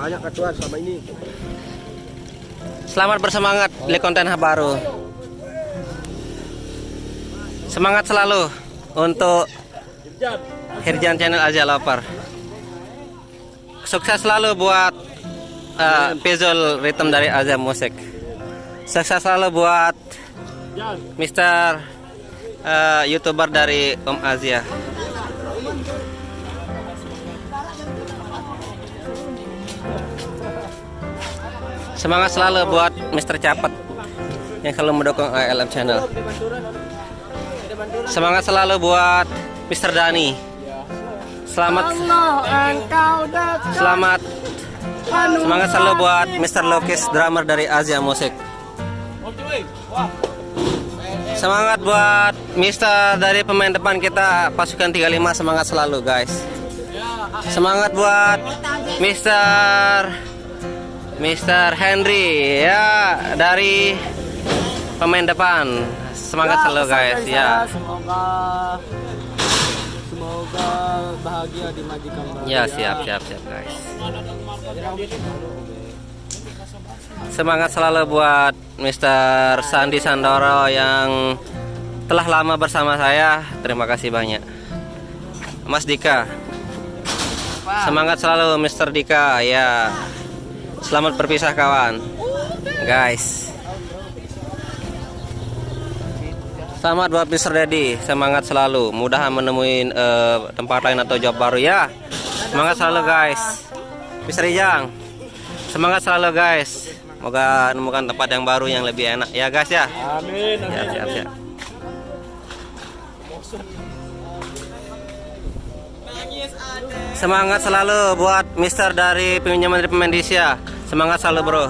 banyak ketuan selama ini. Selamat bersemangat di konten baru. Semangat selalu untuk Hirjan channel Azia Lover. Sukses selalu buat visual rhythm dari Azia Musik. Sukses selalu buat Mister YouTuber dari Om Azia. Semangat selalu buat Mister Capet yang selalu mendukung ALM channel. Semangat selalu buat Mister Dani. Selamat semangat selalu buat Mister Lokis, drummer dari Azia Musik. Semangat buat Mister dari pemain depan kita pasukan 35, semangat selalu guys. Semangat buat Mister Henry ya dari pemain depan. Semangat selalu guys ya. Semoga bahagia di majikan baru. Ya siap guys. Semangat selalu buat Mister Sandi Sandoro yang telah lama bersama saya. Terima kasih banyak. Mas Dika. Semangat selalu Mister Dika ya. Selamat berpisah kawan. Guys. Selamat buat Mister Dedi, semangat selalu. Mudahan menemuin tempat lain atau job baru ya. Semangat selalu guys. Mister Ijang, semangat selalu guys. Semoga menemukan tempat yang baru yang lebih enak ya guys ya. Amin. Siap. Semangat selalu buat Mister dari pinjaman dari Pemendisia. Semangat selalu bro.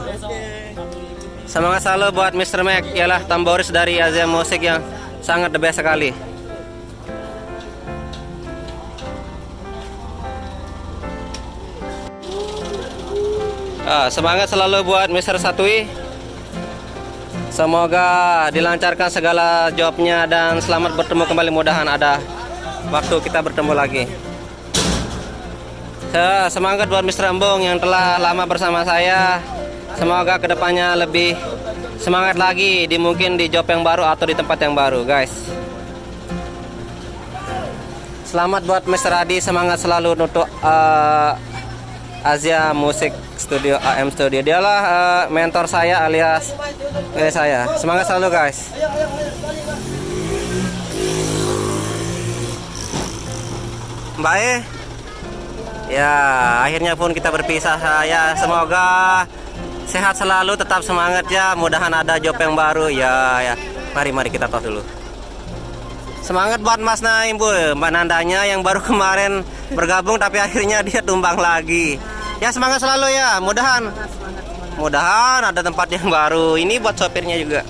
Semangat selalu buat Mister Mac, ialah tamboris dari Azia Musik yang sangat the best sekali. Semangat selalu buat Mister Satui. Semoga dilancarkan segala jobnya dan selamat bertemu kembali. Mudahan ada waktu kita bertemu lagi. Semangat buat Mister Embong yang telah lama bersama saya. Semoga kedepannya lebih semangat lagi mungkin di job yang baru atau di tempat yang baru guys. Selamat buat Mister Adi, semangat selalu untuk Azia Musik Studio AM Studio. Dialah mentor saya alias saya. Semangat selalu guys. Mbak ya akhirnya pun kita berpisah ya. Semoga sehat selalu, tetap semangat ya. Mudahan ada job yang baru ya. Mari kita tos dulu. Semangat buat Mas Naim bu, Mbak Nandanya yang baru kemarin bergabung tapi akhirnya dia tumbang lagi. Ya semangat selalu ya. Mudahan ada tempat yang baru. Ini buat sopirnya juga.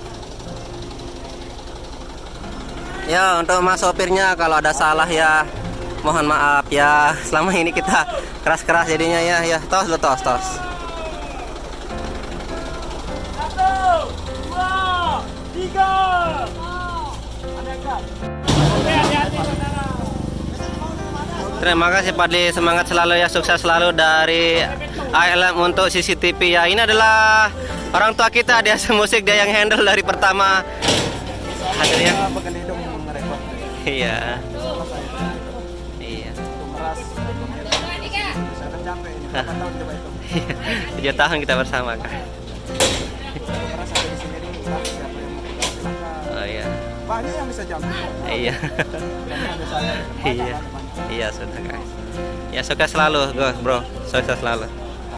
Ya untuk Mas sopirnya kalau ada salah ya mohon maaf ya. Selama ini kita keras-keras jadinya ya. Tos. 1, 2, 3. Terima kasih Padli, semangat selalu ya, sukses selalu dari ALM untuk CCTV ya. Ini adalah orang tua kita di Azia Musik, dia yang handle dari pertama hasilnya. Iya. 7 tahun kita bersama kan. Oh iya. Banyak yang bisa jam. Iya. Iya sudah guys. Ya sukses selalu bro, sukses selalu.